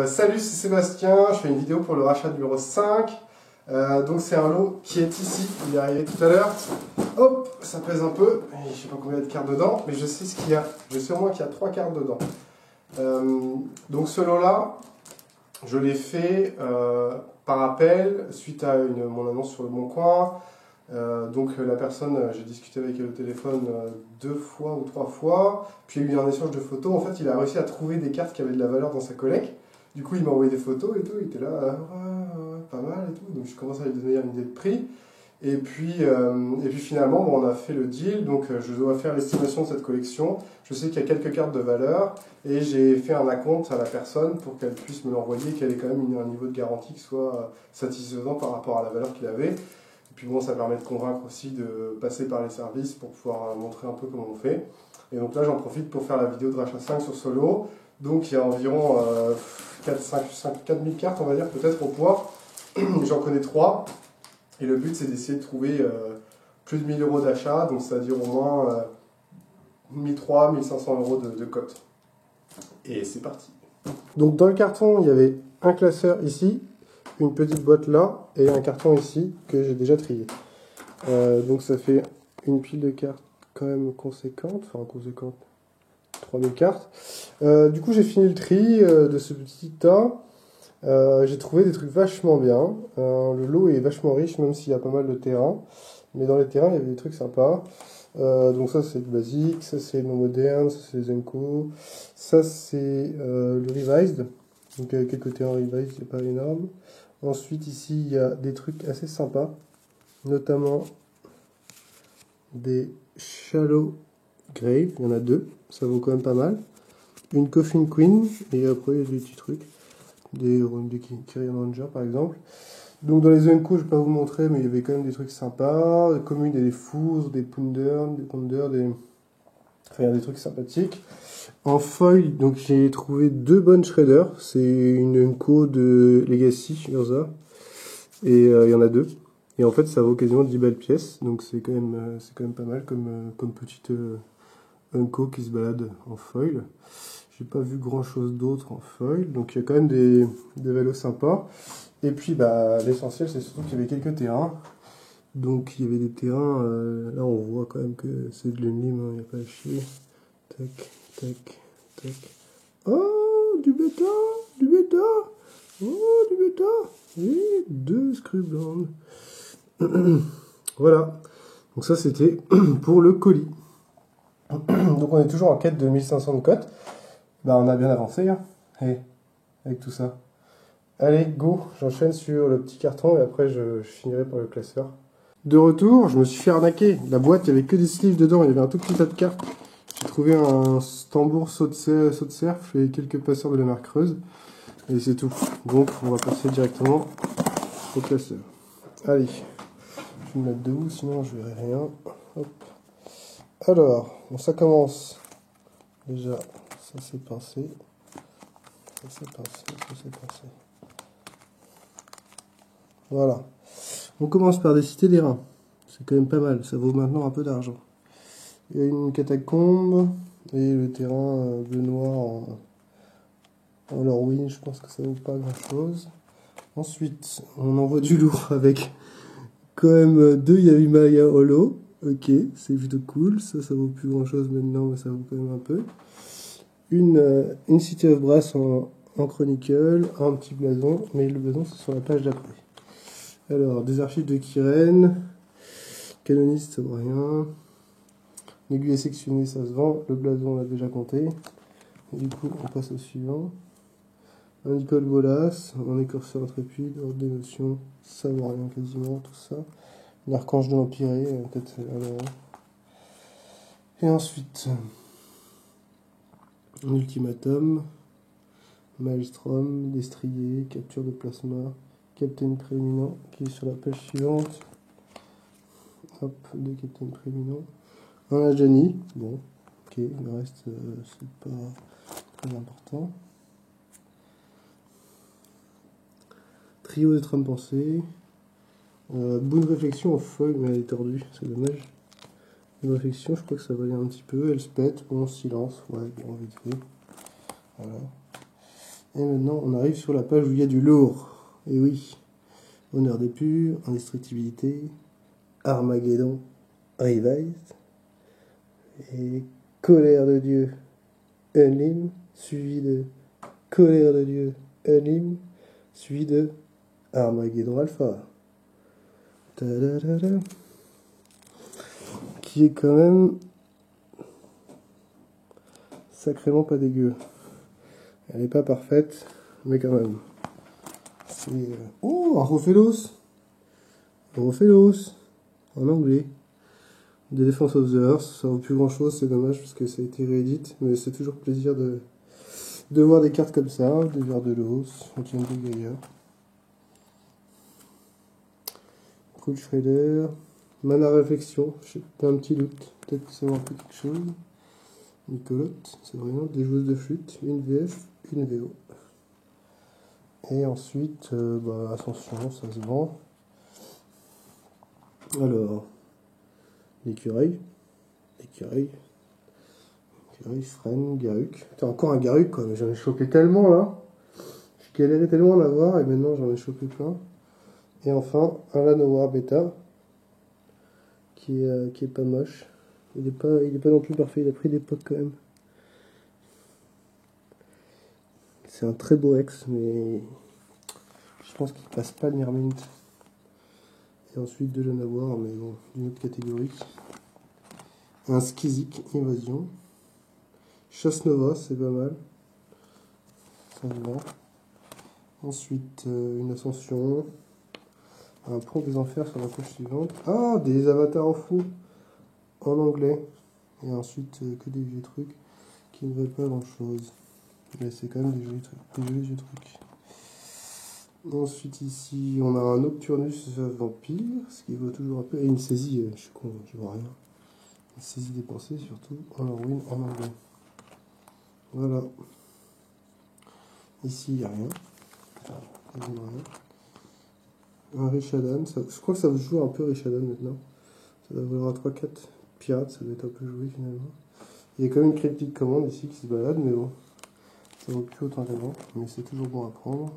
Salut, c'est Sébastien, je fais une vidéo pour le rachat numéro 5. Donc c'est un lot qui est ici, il est arrivé tout à l'heure. Hop, ça pèse un peu, et je sais pas combien il y a de cartes dedans, mais je sais ce qu'il y a. Je sais au moins qu'il y a 3 cartes dedans. Donc ce lot-là, je l'ai fait par appel, suite à mon annonce sur le Bon Coin. Donc la personne, j'ai discuté avec elle au téléphone 2 fois ou 3 fois, puis il y a eu un échange de photos. En fait, il a réussi à trouver des cartes qui avaient de la valeur dans sa collecte. Du coup, il m'a envoyé des photos et tout, il était là, pas mal et tout. Donc je commence à lui donner une idée de prix. Et puis finalement, bon, on a fait le deal, donc je dois faire l'estimation de cette collection. Je sais qu'il y a quelques cartes de valeur, et j'ai fait un acompte à la personne pour qu'elle puisse me l'envoyer, qu'elle ait quand même un niveau de garantie qui soit satisfaisant par rapport à la valeur qu'il avait. Et puis bon, ça permet de convaincre aussi de passer par les services pour pouvoir montrer un peu comment on fait. Et donc là, j'en profite pour faire la vidéo de rachat 5 sur ce lot. Donc il y a environ 4000 cartes, on va dire, peut-être au poids. J'en connais 3. Et le but, c'est d'essayer de trouver plus de 1000 euros d'achat, donc c'est-à-dire au moins 1300-1500 euros de cote. Et c'est parti. Donc dans le carton, il y avait un classeur ici, une petite boîte là, et un carton ici que j'ai déjà trié. Donc ça fait une pile de cartes quand même conséquente, 3000 cartes. Du coup, j'ai fini le tri de ce petit tas. J'ai trouvé des trucs vachement bien. Le lot est vachement riche, même s'il y a pas mal de terrain. Mais dans les terrains, il y avait des trucs sympas. Donc ça, c'est le basique. Ça, c'est le moderne. Ça, c'est les Zenko. Ça, c'est le Revised. Donc quelques terrains Revised, c'est pas énorme. Ensuite, ici, il y a des trucs assez sympas. Notamment des Shallow Grave. Il y en a 2. Ça vaut quand même pas mal. Une Coffin Queen. Et après, il y a des petits trucs. Des Kyrian Ranger par exemple. Donc dans les Zenko, je ne vais pas vous montrer, mais il y avait quand même des trucs sympas. Des communes, des Fours, des Pounder, enfin il y a des trucs sympathiques. En foil, donc j'ai trouvé 2 bonnes shredders. C'est une Unco de Legacy Urza. Et il y en a 2. Et en fait ça vaut quasiment 10 balles pièce. Donc c'est quand même pas mal comme petite Unco qui se balade en foil. J'ai pas vu grand chose d'autre en foil, donc il y a quand même des vélos sympas. Et puis bah, l'essentiel, c'est surtout qu'il y avait quelques terrains. Donc il y avait des terrains, là on voit quand même que c'est de l'unlime, il n'y a pas à chier. Tac, tac, tac. Oh, du bêta, du bêta, oh, du bêta. Et 2 Scrubland. Voilà, donc ça c'était pour le colis. Donc on est toujours en quête de 1500 de cotes. Bah on a bien avancé, hein, avec tout ça. Allez, go, j'enchaîne sur le petit carton et après je finirai par le classeur. De retour, je me suis fait arnaquer. La boîte, il n'y avait que des sleeves dedans, il y avait un tout petit tas de cartes. J'ai trouvé un tambour saut de cerf et quelques passeurs de la marque Creuse. Et c'est tout. Donc on va passer directement au classeur. Allez, je vais me mettre debout, sinon je verrai rien. Hop. Alors, bon, ça commence. Déjà, ça c'est pincé. Ça c'est pincé, ça c'est pincé. Voilà. On commence par des cités des reins. C'est quand même pas mal. Ça vaut maintenant un peu d'argent. Il y a une catacombe et le terrain bleu noir en Lorwyn. Je pense que ça vaut pas grand chose. Ensuite, on envoie du lourd avec quand même 2 Yavimaya Holo. Ok, c'est plutôt cool. Ça vaut plus grand chose maintenant, mais ça vaut quand même un peu. Une City of Brass en Chronicle, un petit blason, mais le blason c'est sur la page d'après. Alors, des archives de Kiren, canoniste, ça vaut rien. Une aiguille sectionnée, ça se vend. Le blason, on l'a déjà compté. Et du coup, on passe au suivant. Un Nicole Bolas, un écorceur intrépide, ordre des notions, ça vaut rien quasiment, tout ça. Un archange de l'Empiré, peut-être. Et ensuite, un ultimatum, Maelstrom, destrier, capture de plasma, Captain Prééminent, qui est sur la page suivante. Hop, 2 Captain Prééminents. Un Ajani, bon, ok, le reste, c'est pas très important. Trio de trames pensées. Bonne réflexion en foil, mais elle est tordue, c'est dommage. Une réflexion, je crois que ça valait un petit peu. Elle se pète, bon, silence, ouais, bon, vite fait. Voilà. Et maintenant, on arrive sur la page où il y a du lourd. Et oui, honneur des purs, indestructibilité, Armageddon, Revise, et colère de Dieu, Unlim, suivi de colère de Dieu, Unlim, suivi de Armageddon Alpha. Ta-da-da-da. Qui est quand même sacrément pas dégueu. Elle n'est pas parfaite, mais quand même. C'est... Oh, un Rofelos! Un Rofelos! En anglais. The Defense of the Earth. Ça vaut plus grand chose, c'est dommage parce que ça a été réédité, mais c'est toujours plaisir de voir des cartes comme ça, des vers de l'os, un King de Gaia. Cool Shredder. Mana Réflexion, j'ai un petit doute, peut-être que ça m'a fait quelque chose. Nicolotte, c'est vraiment des joueuses de flûte, une VF, une VO. Et ensuite, Ascension, ça se vend. Alors, l'écureuil, Frêne, Garuk. Putain, encore un Garuk quoi, mais j'en ai chopé tellement là. Je galérais tellement à en avoir et maintenant j'en ai chopé plein. Et enfin, un Llanowar Beta, qui est pas moche. Il est pas non plus parfait, il a pris des potes quand même. C'est un très beau ex, mais je pense qu'il passe pas le Nirmint. Et ensuite de Llanowar, mais bon, d'une autre catégorie. Un Skizik Invasion. Chasse Nova, c'est pas mal. Ça se vend. Ensuite, une Ascension. Un Pont des Enfers sur la page suivante. Ah, des avatars au fou en anglais. Et ensuite, que des vieux trucs qui ne valent pas grand chose. Mais c'est quand même des jolis vieux trucs. Ensuite, ici, on a un Nocturnus Vampire, ce qui vaut toujours un peu. Et une saisie, je suis con, je vois rien. Une saisie dépensée, surtout en Halloween en anglais. Voilà. Ici, il n'y a rien. Enfin, quasiment rien. Un Rishadan, je crois que ça joue un peu Rishadan maintenant. Ça doit valoir à 3-4 pirates, ça doit être un peu joué finalement. Il y a quand même une critique commande ici qui se balade, mais bon, ça vaut plus autant qu'avant, mais c'est toujours bon à prendre.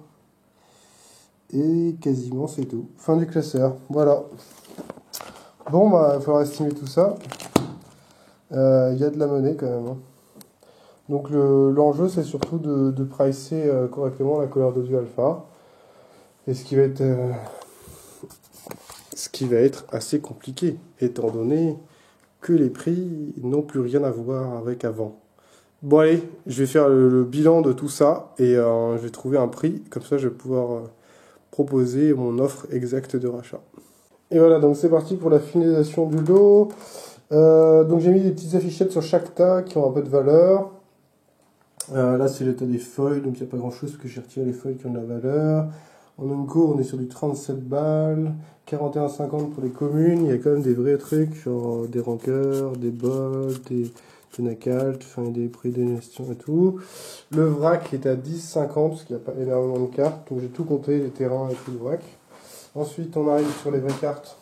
Et quasiment c'est tout. Fin du classeur, voilà. Bon, bah, il va falloir estimer tout ça. Il y a de la monnaie quand même. Hein. Donc l'enjeu, c'est surtout de pricer correctement la couleur de Dieu Alpha. Et ce qui va être assez compliqué, étant donné que les prix n'ont plus rien à voir avec avant. Bon allez, je vais faire le bilan de tout ça et je vais trouver un prix, comme ça je vais pouvoir proposer mon offre exacte de rachat. Et voilà, donc c'est parti pour la finalisation du lot. Donc j'ai mis des petites affichettes sur chaque tas qui ont un peu de valeur. Là c'est le tas des feuilles, donc il n'y a pas grand chose parce que j'ai retiré les feuilles qui ont de la valeur. En Unco, on est sur du 37 balles, 41,50 pour les communes. Il y a quand même des vrais trucs, genre des rankers, des bols, des Nacalt, enfin des prix de gestion et tout. Le vrac est à 10,50 parce qu'il n'y a pas énormément de cartes, donc j'ai tout compté, les terrains et tout le vrac. Ensuite, on arrive sur les vraies cartes.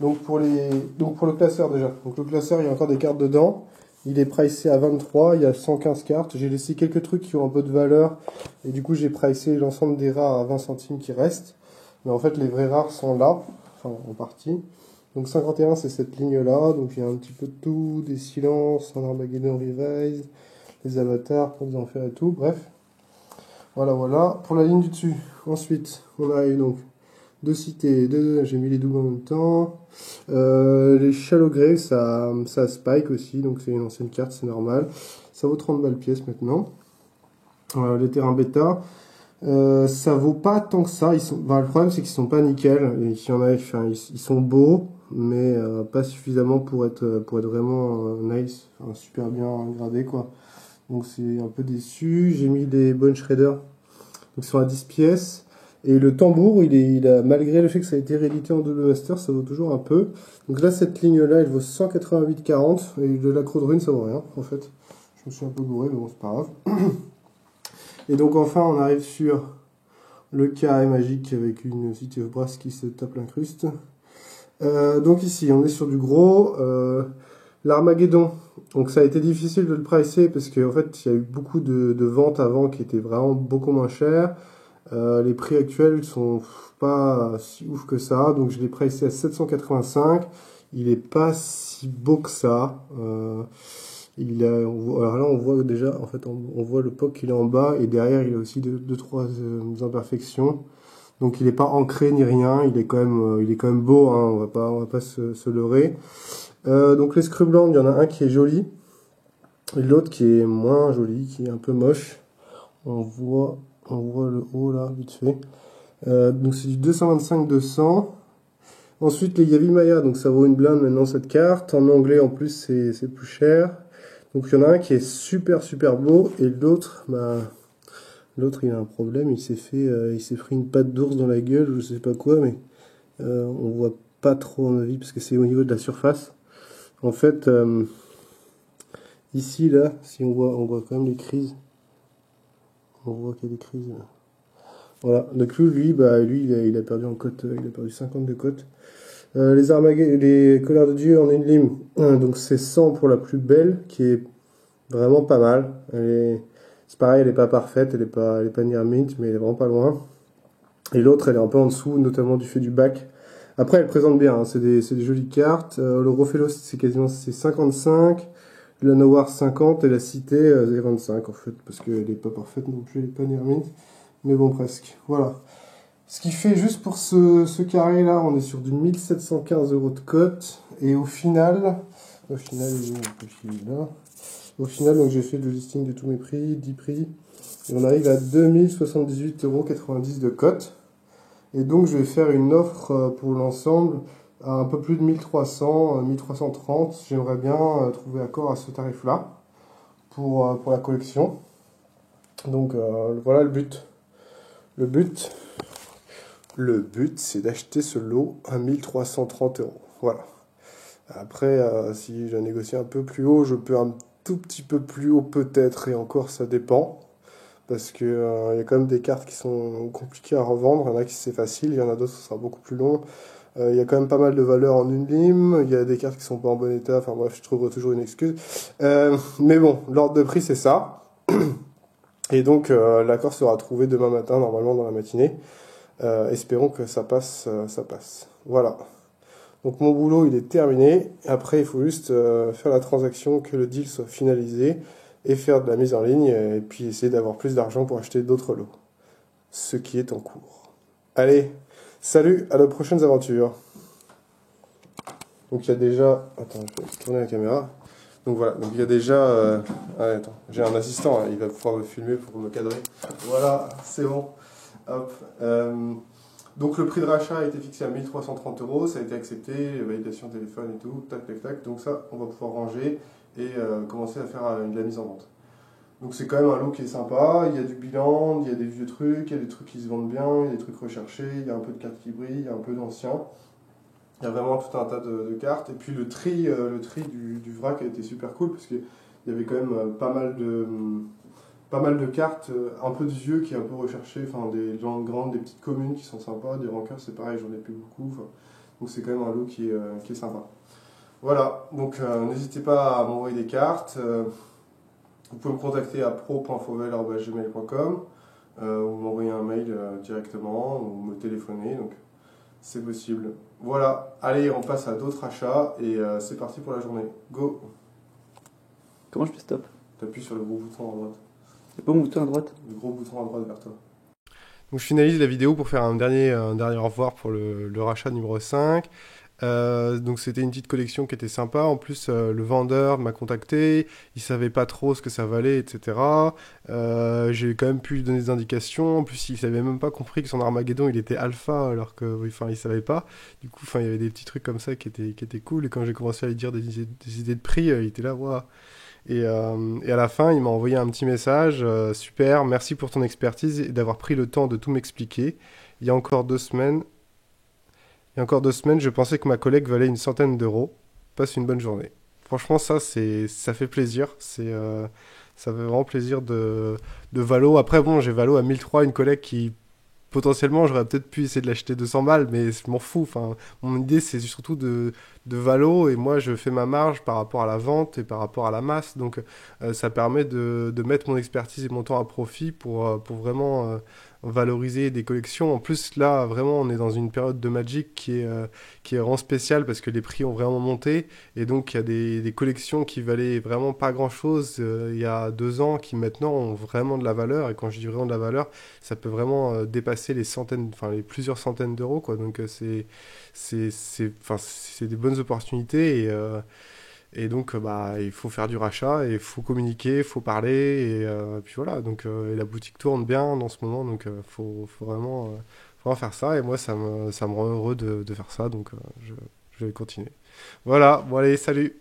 Donc pour le classeur déjà. Donc le classeur, il y a encore des cartes dedans. Il est pricé à 23, il y a 115 cartes. J'ai laissé quelques trucs qui ont un peu de valeur. Et du coup, j'ai pricé l'ensemble des rares à 20 centimes qui restent. Mais en fait, les vrais rares sont là, enfin en partie. Donc 51, c'est cette ligne-là. Donc il y a un petit peu de tout, des silences, un Armageddon Revise, les avatars, pour les en faire et tout. Bref. Voilà, voilà. Pour la ligne du dessus. Ensuite, on a eu donc deux cités, j'ai mis les doubles en même temps. Les Shallow Grave, ça spike aussi, donc c'est une ancienne carte, c'est normal. Ça vaut 30 balles pièce maintenant. Les terrains bêta, ça vaut pas tant que ça. Le problème c'est qu'ils sont pas nickel. Il y en a, ils sont beaux, mais pas suffisamment pour être vraiment nice, enfin, super bien gradé quoi. Donc c'est un peu déçu. J'ai mis des bonnes shredders, donc sur à 10 pièces. Et le tambour, il a, malgré le fait que ça a été réédité en double master, ça vaut toujours un peu. Donc là, cette ligne-là, elle vaut 188,40. Et de l'acro de rune, ça vaut rien, en fait. Je me suis un peu bourré, mais bon, c'est pas grave. Et donc enfin, on arrive sur le carré magique avec une City of Brass qui se tape l'incruste. Donc ici, on est sur du gros. L'Armageddon, donc ça a été difficile de le pricer parce qu'en fait il y a eu beaucoup de ventes avant qui étaient vraiment beaucoup moins chères. Les prix actuels sont pas si ouf que ça, donc je l'ai pricé à 785. Il est pas si beau que ça. Alors là on voit déjà, en fait on voit le POC qu'il est en bas et derrière il a aussi deux trois imperfections. Donc il est pas ancré ni rien, il est quand même beau, hein, on va pas se leurrer. Donc les screws blancs, il y en a un qui est joli et l'autre qui est moins joli, qui est un peu moche. On voit le haut là vite fait. Donc c'est du 225-200. Ensuite les Yavimaya, donc ça vaut une blinde maintenant cette carte. En anglais en plus c'est plus cher. Donc il y en a un qui est super beau et l'autre il a un problème, il s'est pris une patte d'ours dans la gueule, je sais pas quoi, mais on voit pas trop à mon avis parce que c'est au niveau de la surface. En fait, ici là, si on voit quand même les crises. On voit qu'il y a des crises. Voilà, le clou lui, il a perdu en cote, il a perdu 50 de cote. Les colères de Dieu en une lime, donc c'est 100 pour la plus belle, qui est vraiment pas mal. C'est pareil, elle est pas parfaite, elle est pas near mint, mais elle est vraiment pas loin. Et l'autre, elle est un peu en dessous, notamment du fait du bac. Après, elle présente bien, hein, c'est des jolies cartes. Le Rofelos, c'est 55. La Nowar 50 et la Cité 25 en fait, parce qu'elle est pas parfaite non plus, elle est pas near mint. Mais bon, presque. Voilà. Ce qui fait juste pour ce carré là, on est sur du 1715 € de cote. Et au final, donc j'ai fait le listing de tous mes prix, 10 prix. Et on arrive à 2078,90 € de cote. Et donc je vais faire une offre pour l'ensemble à un peu plus de 1300, 1330. J'aimerais bien trouver accord à ce tarif là pour la collection. Donc voilà le but. Le but, c'est d'acheter ce lot à 1330 €. Voilà. Après, si je négocie un peu plus haut, je peux un tout petit peu plus haut peut-être, et encore ça dépend. Parce que y a quand même des cartes qui sont compliquées à revendre. Il y en a qui c'est facile, il y en a d'autres qui sera beaucoup plus long. Il y a quand même pas mal de valeurs en une lime. Il y a des cartes qui sont pas en bon état. Enfin bref, je trouve toujours une excuse. Mais bon, l'ordre de prix c'est ça. Et donc l'accord sera trouvé demain matin, normalement dans la matinée. Espérons que ça passe. Voilà. Donc mon boulot il est terminé. Après il faut juste faire la transaction, que le deal soit finalisé et faire de la mise en ligne et puis essayer d'avoir plus d'argent pour acheter d'autres lots. Ce qui est en cours. Allez, salut, à de prochaines aventures. Donc il y a déjà... Attends, je vais tourner la caméra. Donc voilà, donc il y a déjà... attends, j'ai un assistant, hein, il va pouvoir me filmer pour me cadrer. Voilà, c'est bon. Hop. Donc le prix de rachat a été fixé à 1330 €, ça a été accepté, validation téléphone et tout, tac tac tac. Donc ça, on va pouvoir ranger et commencer à faire de la mise en vente. Donc c'est quand même un lot qui est sympa, il y a du bilan, il y a des vieux trucs, il y a des trucs qui se vendent bien, il y a des trucs recherchés, il y a un peu de cartes qui brillent, il y a un peu d'anciens. Il y a vraiment tout un tas de cartes. Et puis le tri du vrac a été super cool parce qu'il y avait quand même pas mal de cartes, un peu de vieux qui est un peu recherché, enfin des grandes, des petites communes qui sont sympas, des rankers c'est pareil, j'en ai plus beaucoup. Donc c'est quand même un lot qui est sympa. Voilà, donc n'hésitez pas à m'envoyer des cartes. Vous pouvez me contacter à pro.fauvel@gmail.com ou m'envoyer un mail directement ou me téléphoner, donc c'est possible. Voilà, allez, on passe à d'autres achats et c'est parti pour la journée. Go! Comment je fais stop? T'appuies sur le gros bouton à droite. C'est pas mon bouton à droite? Le gros bouton à droite vers toi. Donc je finalise la vidéo pour faire un dernier au revoir pour le rachat numéro 5. Donc c'était une petite collection qui était sympa. En plus, le vendeur m'a contacté, il savait pas trop ce que ça valait, etc. J'ai quand même pu lui donner des indications. En plus, il avait même pas compris que son Armageddon il était alpha, alors que, il savait pas. Du coup, il y avait des petits trucs comme ça qui étaient cool. Et quand j'ai commencé à lui dire des idées de prix, il était là, waouh. Et à la fin, il m'a envoyé un petit message. Super, merci pour ton expertise et d'avoir pris le temps de tout m'expliquer. Il y a encore 2 semaines. Je pensais que ma collègue valait une centaine d'euros. Passe une bonne journée. Franchement, ça fait plaisir. Ça fait vraiment plaisir de Valo. Après, bon, j'ai Valo à 1003, une collègue qui, potentiellement, j'aurais peut-être pu essayer de l'acheter 200 balles, mais je m'en fous. Enfin, mon idée, c'est surtout de de valo et moi je fais ma marge par rapport à la vente et par rapport à la masse. Donc ça permet de mettre mon expertise et mon temps à profit pour vraiment valoriser des collections. En plus là vraiment on est dans une période de Magic qui est vraiment spéciale parce que les prix ont vraiment monté et donc il y a des collections qui valaient vraiment pas grand-chose il y a 2 ans qui maintenant ont vraiment de la valeur et quand je dis vraiment de la valeur ça peut vraiment dépasser les centaines, enfin les plusieurs centaines d'euros quoi. Donc enfin, c'est des bonnes opportunités et donc bah il faut faire du rachat et il faut communiquer, il faut parler et puis voilà. Donc et la boutique tourne bien dans ce moment donc faut vraiment faire ça et moi ça me rend heureux de faire ça donc je vais continuer. Voilà, bon allez, salut.